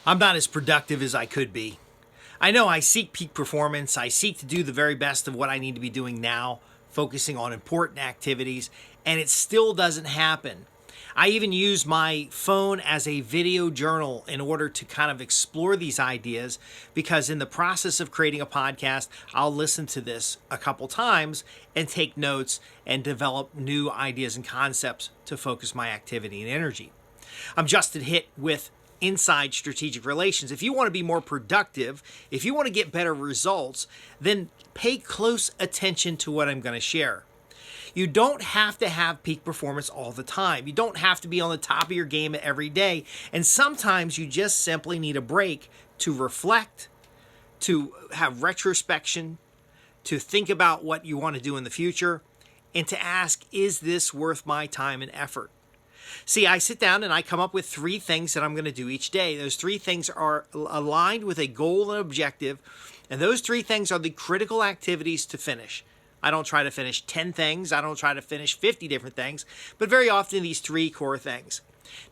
I'm not as productive as I could be. I know I seek peak performance. I seek to do the very best of what I need to be doing now, focusing on important activities, and it still doesn't happen. I even use my phone as a video journal in order to kind of explore these ideas, because in the process of creating a podcast, I'll listen to this a couple times and take notes and develop new ideas and concepts to focus my activity and energy. I'm Justin Hitt with Inside Strategic Relations. If you want to be more productive, if you want to get better results, then pay close attention to what I'm going to share. You don't have to have peak performance all the time. You don't have to be on the top of your game every day. And sometimes you just simply need a break to reflect, to have retrospection, to think about what you want to do in the future, and to ask, is this worth my time and effort? See, I sit down and I come up with 3 things that I'm going to do each day. Those 3 things are aligned with a goal and objective, and those 3 things are the critical activities to finish. I don't try to finish 10 things. I don't try to finish 50 different things, but very often these 3 core things.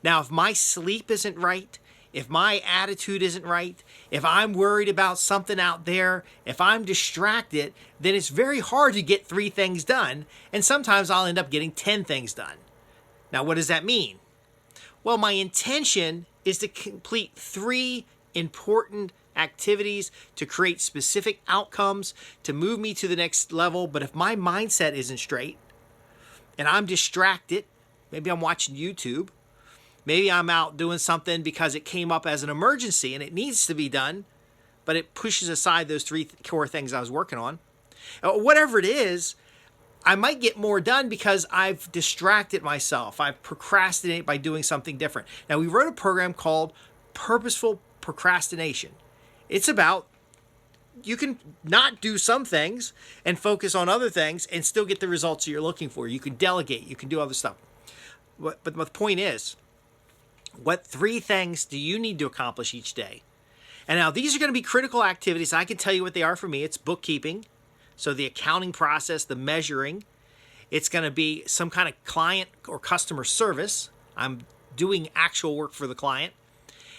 Now, if my sleep isn't right, if my attitude isn't right, if I'm worried about something out there, if I'm distracted, then it's very hard to get 3 things done, and sometimes I'll end up getting 10 things done. Now, what does that mean? Well, my intention is to complete 3 important activities to create specific outcomes to move me to the next level. But if my mindset isn't straight and I'm distracted, maybe I'm watching YouTube, maybe I'm out doing something because it came up as an emergency and it needs to be done, but it pushes aside those 3 core things I was working on. Whatever it is, I might get more done because I've distracted myself. I've procrastinated by doing something different. Now, we wrote a program called Purposeful Procrastination. It's about you can not do some things and focus on other things and still get the results that you're looking for. You can delegate. You can do other stuff. But the point is, what 3 things do you need to accomplish each day? And now these are going to be critical activities. I can tell you what they are for me. It's bookkeeping. So the accounting process, the measuring. It's going to be some kind of client or customer service. I'm doing actual work for the client.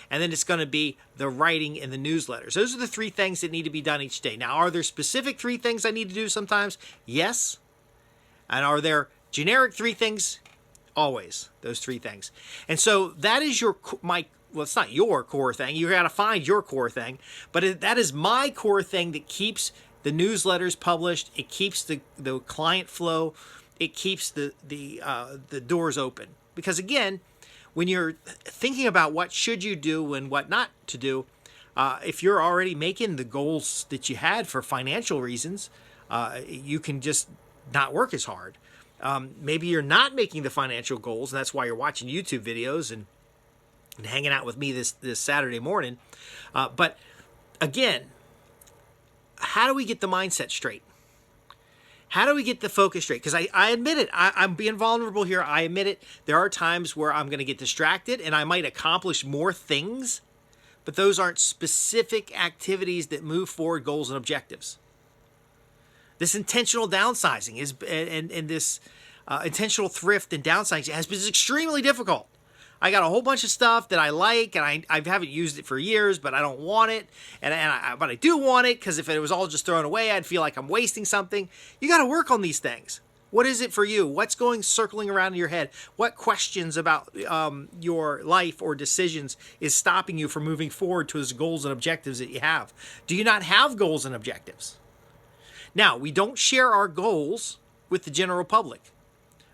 And then it's going to be the writing and the newsletters. Those are the 3 things that need to be done each day. Now, are there specific 3 things I need to do sometimes? Yes. And are there generic 3 things? Always, those 3 things. And so that is well, it's not your core thing. You got to find your core thing. But that is my core thing that keeps the newsletters published. It keeps the client flow. It keeps the doors open. Because again, when you're thinking about what should you do and what not to do, if you're already making the goals that you had for financial reasons, you can just not work as hard. Maybe you're not making the financial goals, and that's why you're watching YouTube videos and hanging out with me this Saturday morning. But again, how do we get the mindset straight? How do we get the focus straight? Because I admit it. I'm being vulnerable here. I admit it. There are times where I'm going to get distracted and I might accomplish more things, but those aren't specific activities that move forward goals and objectives. This intentional downsizing and this intentional thrift and downsizing has been extremely difficult. I got a whole bunch of stuff that I like, and I haven't used it for years, but I don't want it. But I do want it, because if it was all just thrown away, I'd feel like I'm wasting something. You got to work on these things. What is it for you? What's circling around in your head? What questions about your life or decisions is stopping you from moving forward to those goals and objectives that you have? Do you not have goals and objectives? Now, we don't share our goals with the general public.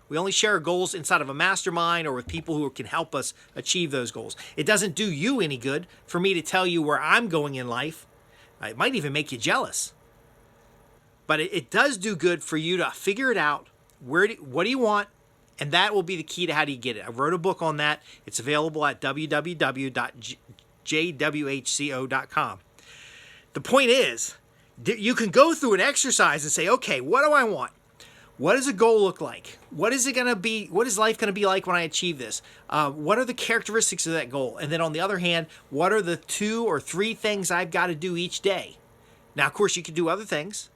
We only share our goals inside of a mastermind or with people who can help us achieve those goals. It doesn't do you any good for me to tell you where I'm going in life. It might even make you jealous. But it does do good for you to figure it out. What do you want? And that will be the key to how do you get it. I wrote a book on that. It's available at www.jwhco.com. The point is, you can go through an exercise and say, okay, what do I want? What does a goal look like? What is it going to be? What is life going to be like when I achieve this? What are the characteristics of that goal? And then on the other hand, what are the 2 or 3 things I've got to do each day? Now, of course, you can do other things,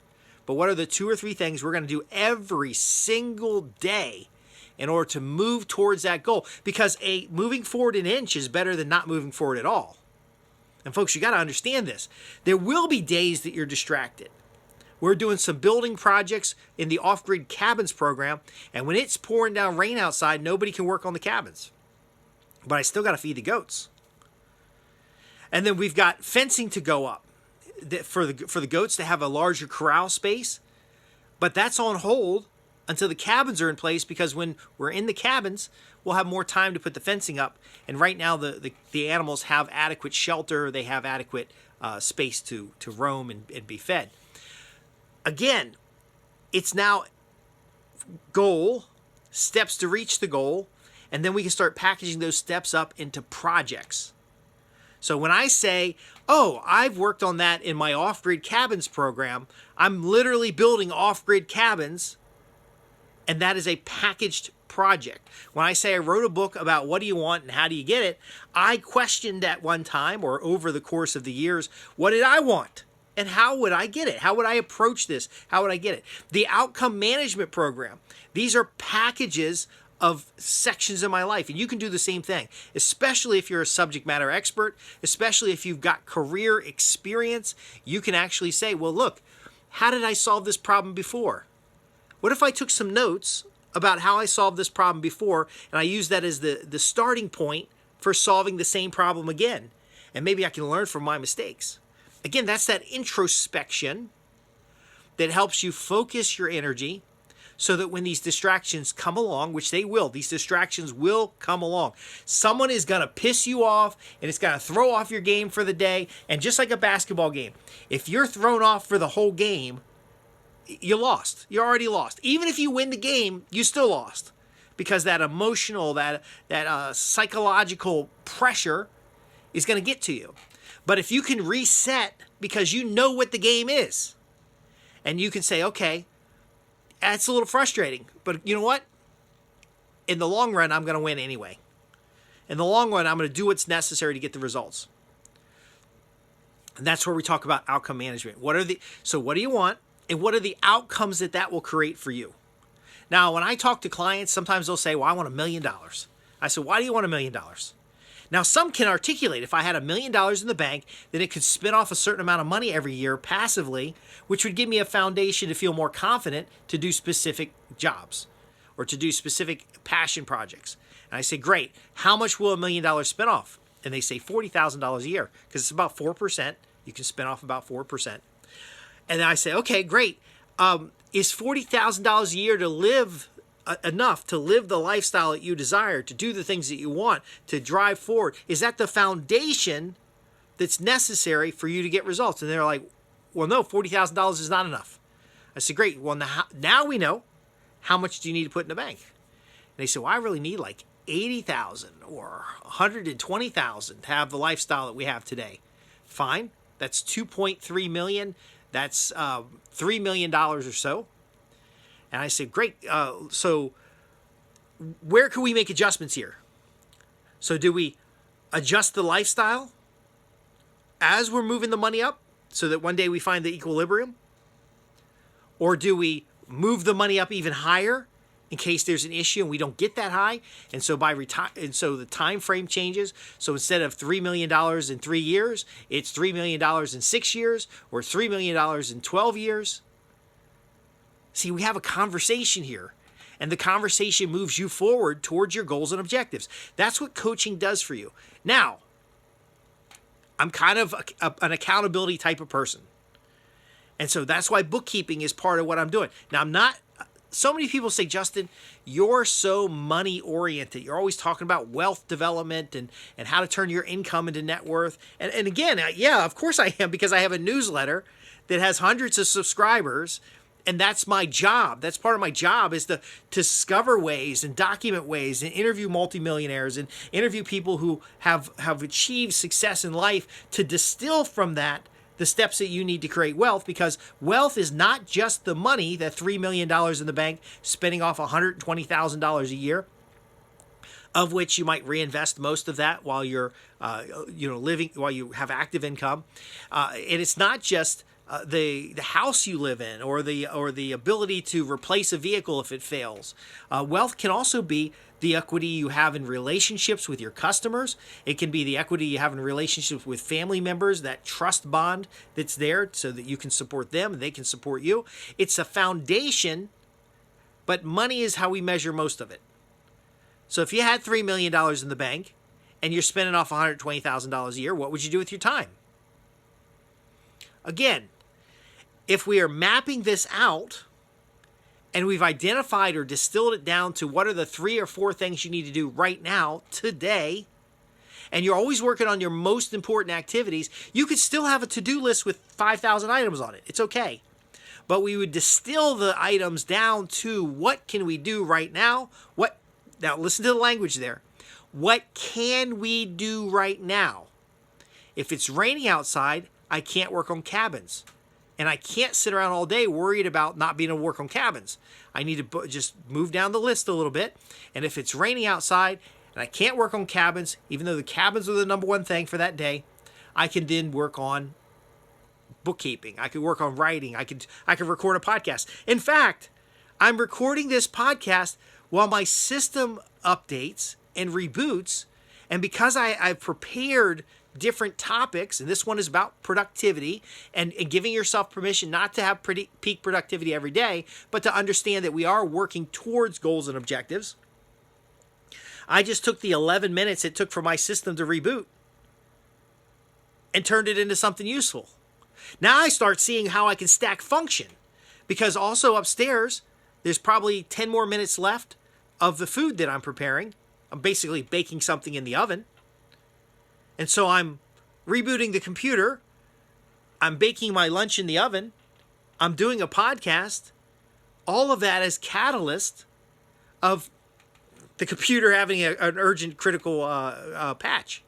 but what are the 2 or 3 things we're going to do every single day in order to move towards that goal? Because moving forward an inch is better than not moving forward at all. And folks, you got to understand this. There will be days that you're distracted. We're doing some building projects in the off-grid cabins program, and when it's pouring down rain outside, nobody can work on the cabins. But I still got to feed the goats. And then we've got fencing to go up for the goats to have a larger corral space. But that's on hold until the cabins are in place, because when we're in the cabins, we'll have more time to put the fencing up. And right now, the animals have adequate shelter. They have adequate space to roam and be fed. Again, it's now goal, steps to reach the goal, and then we can start packaging those steps up into projects. So when I say, oh, I've worked on that in my off-grid cabins program, I'm literally building off-grid cabins, and that is a packaged project. When I say I wrote a book about what do you want and how do you get it, I questioned at one time, or over the course of the years, what did I want? And how would I get it? How would I approach this? How would I get it? The outcome management program. These are packages of sections in my life. And you can do the same thing, especially if you're a subject matter expert, especially if you've got career experience. You can actually say, well, look, how did I solve this problem before? What if I took some notes about how I solved this problem before, and I use that as the starting point for solving the same problem again? And maybe I can learn from my mistakes. Again, that's that introspection that helps you focus your energy so that when these distractions come along, which they will, these distractions will come along. Someone is going to piss you off, and it's going to throw off your game for the day. And just like a basketball game, if you're thrown off for the whole game, you lost. You're already lost. Even if you win the game, you still lost, because that emotional, that psychological pressure is going to get to you. But if you can reset because you know what the game is, and you can say, okay, that's a little frustrating, but you know what? In the long run, I'm going to win anyway. In the long run, I'm going to do what's necessary to get the results. And that's where we talk about outcome management. What do you want, and what are the outcomes that will create for you? Now, when I talk to clients, sometimes they'll say, well, I want $1 million. I said, why do you want $1 million? Now, some can articulate, if I had $1 million in the bank, then it could spin off a certain amount of money every year passively, which would give me a foundation to feel more confident to do specific jobs or to do specific passion projects. And I say, great, how much will $1 million spin off? And they say $40,000 a year, because it's about 4%. You can spin off about 4%. And I say, okay, great. Is $40,000 a year to live enough to live the lifestyle that you desire, to do the things that you want, to drive forward? Is that the foundation that's necessary for you to get results? And they're like, well, no, $40,000 is not enough. I said, great. Well, now we know. How much do you need to put in the bank? And they said, well, I really need like 80,000 or 120,000 to have the lifestyle that we have today. Fine. That's 2.3 million. That's $3 million or so. And I said, great. So where can we make adjustments here? So do we adjust the lifestyle as we're moving the money up so that one day we find the equilibrium? Or do we move the money up even higher in case there's an issue and we don't get that high? And so so the time frame changes. So instead of $3 million in 3 years, it's $3 million in 6 years, or $3 million in 12 years. See, we have a conversation here, and the conversation moves you forward towards your goals and objectives. That's what coaching does for you. Now, I'm kind of an accountability type of person. And so that's why bookkeeping is part of what I'm doing. Now, so many people say, Justin, you're so money oriented. You're always talking about wealth development and how to turn your income into net worth. And again, yeah, of course I am, because I have a newsletter that has hundreds of subscribers. And that's my job. That's part of my job, is to discover ways and document ways and interview multimillionaires and interview people who have achieved success in life, to distill from that the steps that you need to create wealth, because wealth is not just the money, that $3 million in the bank, spending off $120,000 a year, of which you might reinvest most of that while you're living, while you have active income. And it's not just the house you live in, or the ability to replace a vehicle if it fails. Wealth can also be the equity you have in relationships with your customers. It can be the equity you have in relationships with family members, that trust bond that's there so that you can support them and they can support you. It's a foundation, but money is how we measure most of it. So if you had $3 million in the bank and you're spending off $120,000 a year, what would you do with your time? Again, if we are mapping this out and we've identified or distilled it down to what are the 3 or 4 things you need to do right now, today, and you're always working on your most important activities, you could still have a to-do list with 5,000 items on it. It's okay. But we would distill the items down to what can we do right now? Now listen to the language there. What can we do right now? If it's raining outside, I can't work on cabins. And I can't sit around all day worried about not being able to work on cabins. I need to just move down the list a little bit. And if it's raining outside and I can't work on cabins, even though the cabins are the number one thing for that day, I can then work on bookkeeping. I could work on writing. I could record a podcast. In fact, I'm recording this podcast while my system updates and reboots. And because I've prepared different topics, and this one is about productivity and giving yourself permission not to have peak productivity every day, but to understand that we are working towards goals and objectives. I just took the 11 minutes it took for my system to reboot and turned it into something useful. Now I start seeing how I can stack function, because also upstairs, there's probably 10 more minutes left of the food that I'm preparing. I'm basically baking something in the oven. And so I'm rebooting the computer. I'm baking my lunch in the oven. I'm doing a podcast. All of that is catalyst of the computer having an urgent, critical patch.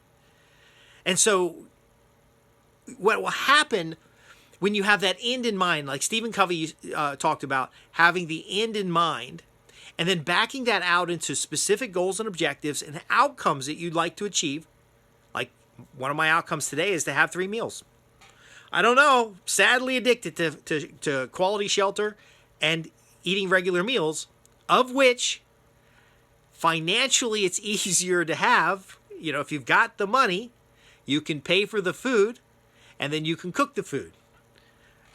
And so what will happen when you have that end in mind, like Stephen Covey talked about, having the end in mind, and then backing that out into specific goals and objectives and outcomes that you'd like to achieve. Like one of my outcomes today is to have 3 meals. I don't know, sadly addicted to quality shelter and eating regular meals, of which financially it's easier to have. You know, if you've got the money, you can pay for the food and then you can cook the food.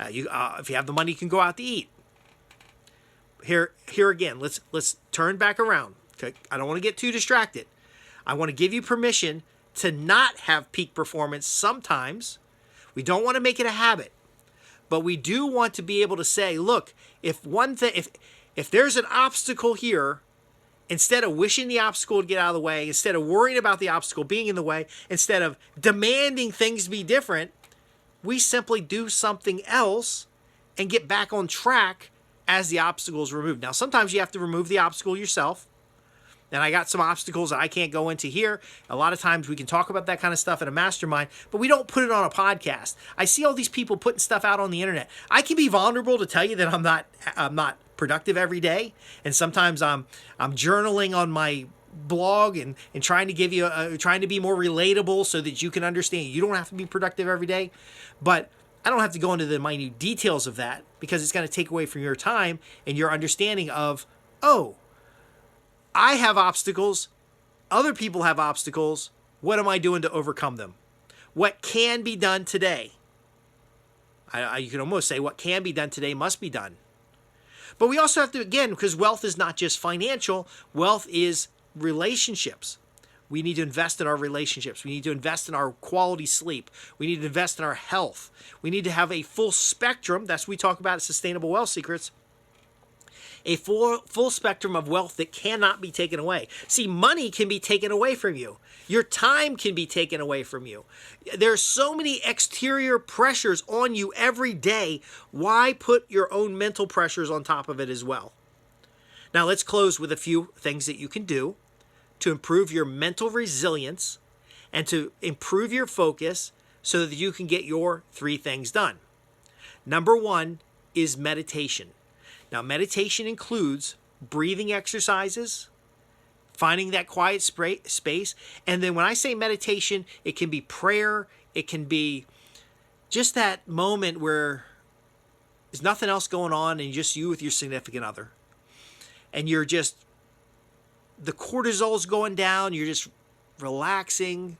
If you have the money, you can go out to eat. Here again, let's turn back around. Okay? I don't want to get too distracted. I want to give you permission to not have peak performance sometimes. We don't want to make it a habit, but we do want to be able to say, look, if there's an obstacle here, instead of wishing the obstacle would get out of the way, instead of worrying about the obstacle being in the way, instead of demanding things be different, we simply do something else and get back on track as the obstacle is removed. Now, sometimes you have to remove the obstacle yourself. And I got some obstacles that I can't go into here. A lot of times we can talk about that kind of stuff in a mastermind, but we don't put it on a podcast. I see all these people putting stuff out on the internet. I can be vulnerable to tell you that I'm not productive every day. And sometimes I'm journaling on my blog and trying to give you trying to be more relatable so that you can understand you don't have to be productive every day. But I don't have to go into the minute details of that because it's going to take away from your time and your understanding of, oh, I have obstacles. Other people have obstacles. What am I doing to overcome them? What can be done today? You can almost say what can be done today must be done. But we also have to, again, because wealth is not just financial, wealth is relationships. We need to invest in our relationships. We need to invest in our quality sleep. We need to invest in our health. We need to have a full spectrum. That's what we talk about at Sustainable Wealth Secrets. A full spectrum of wealth that cannot be taken away. See, money can be taken away from you. Your time can be taken away from you. There are so many exterior pressures on you every day. Why put your own mental pressures on top of it as well? Now, let's close with a few things that you can do to improve your mental resilience and to improve your focus so that you can get your 3 things done. Number 1 is meditation. Now, meditation includes breathing exercises, finding that quiet space. And then when I say meditation, it can be prayer. It can be just that moment where There's nothing else going on, and just you with your significant other. And you're just, the cortisol's going down, you're just relaxing,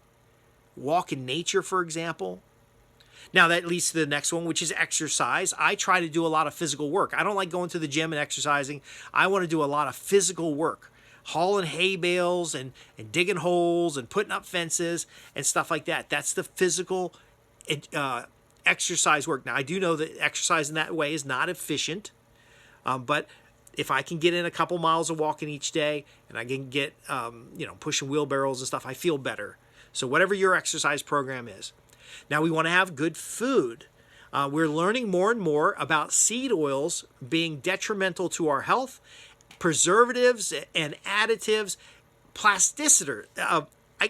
walk in nature, for example. Now that leads to the next one, which is exercise. I try to do a lot of physical work. I don't like going to the gym and exercising. I want to do a lot of physical work, hauling hay bales and digging holes and putting up fences and stuff like that. That's the physical exercise work. Now, I do know that exercise in that way is not efficient, but if I can get in a couple miles of walking each day and I can get, pushing wheelbarrows and stuff, I feel better. So whatever your exercise program is. Now, we want to have good food. We're learning more and more about seed oils being detrimental to our health, preservatives and additives, plasticity. I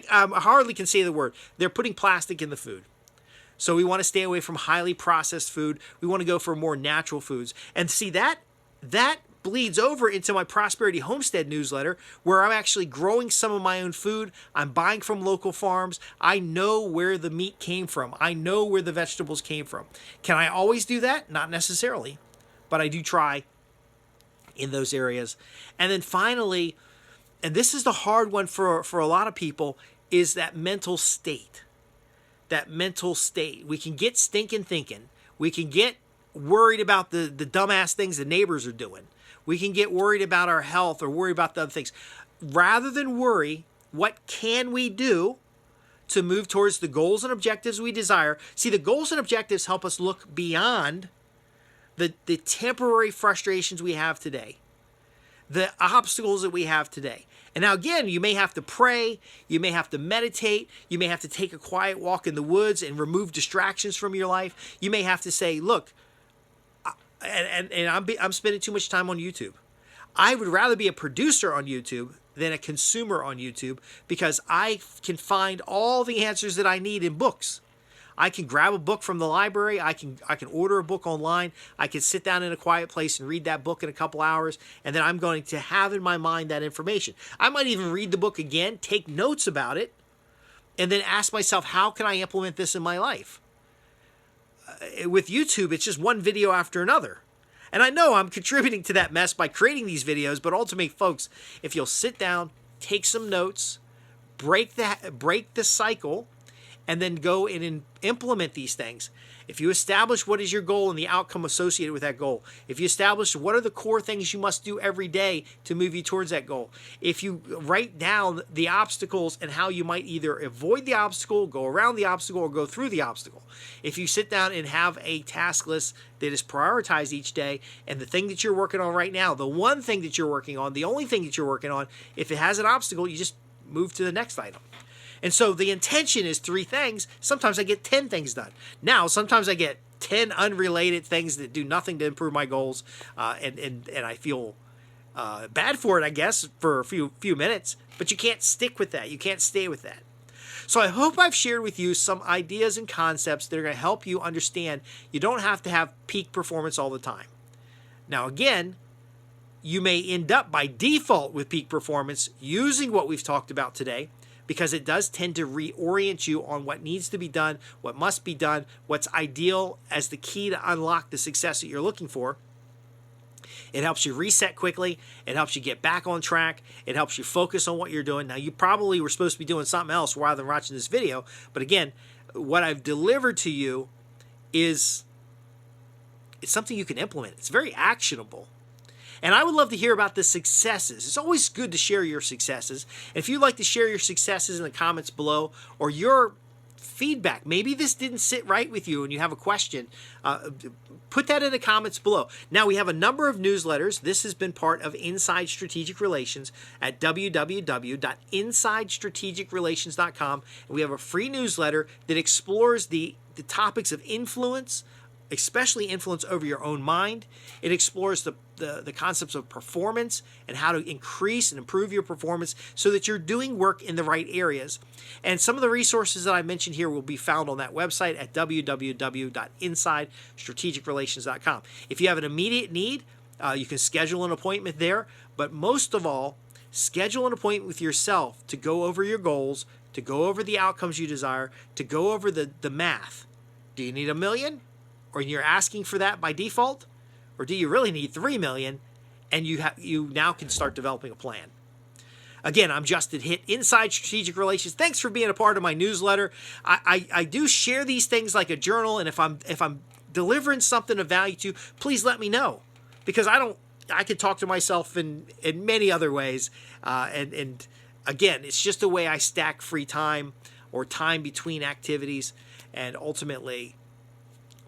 hardly can say the word. They're putting plastic in the food. So we want to stay away from highly processed food. We want to go for more natural foods. And see, that bleeds over into my Prosperity Homestead newsletter, where I'm actually growing some of my own food. I'm buying from local farms. I know where the meat came from. I know where the vegetables came from. Can I always do that? Not necessarily, but I do try in those areas. And then finally, and this is the hard one for a lot of people, is that mental state. That mental state. We can get stinking thinking. We can get worried about the dumbass things the neighbors are doing. We can get worried about our health or worry about the other things. Rather than worry, what can we do to move towards the goals and objectives we desire? See, the goals and objectives help us look beyond the temporary frustrations we have today, the obstacles that we have today. And now, again, you may have to pray, you may have to meditate, you may have to take a quiet walk in the woods and remove distractions from your life. You may have to say, look, and I'm spending too much time on YouTube. I would rather be a producer on YouTube than a consumer on YouTube, because I can find all the answers that I need in books. I can grab a book from the library. I can order a book online. I can sit down in a quiet place and read that book in a couple hours, and then I'm going to have in my mind that information. I might even read the book again, take notes about it, and then ask myself, how can I implement this in my life? With YouTube, it's just one video after another. And I know I'm contributing to that mess by creating these videos, but ultimately, folks, if you'll sit down, take some notes, break the cycle, and then go in and implement these things. If you establish what is your goal and the outcome associated with that goal, if you establish what are the core things you must do every day to move you towards that goal, if you write down the obstacles and how you might either avoid the obstacle, go around the obstacle, or go through the obstacle, if you sit down and have a task list that is prioritized each day, and the thing that you're working on right now, the one thing that you're working on, the only thing that you're working on, if it has an obstacle, you just move to the next item. And so the intention is 3 things. Sometimes I get 10 things done. Now, sometimes I get 10 unrelated things that do nothing to improve my goals, and I feel bad for it, I guess, for a few minutes. But you can't stick with that. You can't stay with that. So I hope I've shared with you some ideas and concepts that are going to help you understand you don't have to have peak performance all the time. Now, again, you may end up by default with peak performance using what we've talked about today, because it does tend to reorient you on what needs to be done, what must be done, what's ideal as the key to unlock the success that you're looking for. It helps you reset quickly. It helps you get back on track. It helps you focus on what you're doing. Now, you probably were supposed to be doing something else rather than watching this video. But again, what I've delivered to you it's something you can implement. It's very actionable. And I would love to hear about the successes. It's always good to share your successes. And if you'd like to share your successes in the comments below, or your feedback, maybe this didn't sit right with you and you have a question, put that in the comments below. Now, we have a number of newsletters. This has been part of Inside Strategic Relations at www.insidestrategicrelations.com. And we have a free newsletter that explores the topics of influence, especially influence over your own mind. It explores the concepts of performance and how to increase and improve your performance so that you're doing work in the right areas. And some of the resources that I mentioned here will be found on that website at www.insidestrategicrelations.com. If you have an immediate need, you can schedule an appointment there. But most of all, schedule an appointment with yourself to go over your goals, to go over the outcomes you desire, to go over the math. Do you need $1 million? Or you're asking for that by default? Or do you really need 3 million? And you now can start developing a plan. Again, I'm Justin Hitt, Inside Strategic Relations. Thanks for being a part of my newsletter. I do share these things like a journal, and if I'm delivering something of value to you, please let me know, because I can talk to myself in many other ways, and again, it's just a way I stack free time or time between activities, and ultimately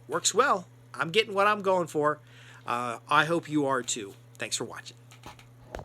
works well. I'm getting what I'm going for. I hope you are too. Thanks for watching.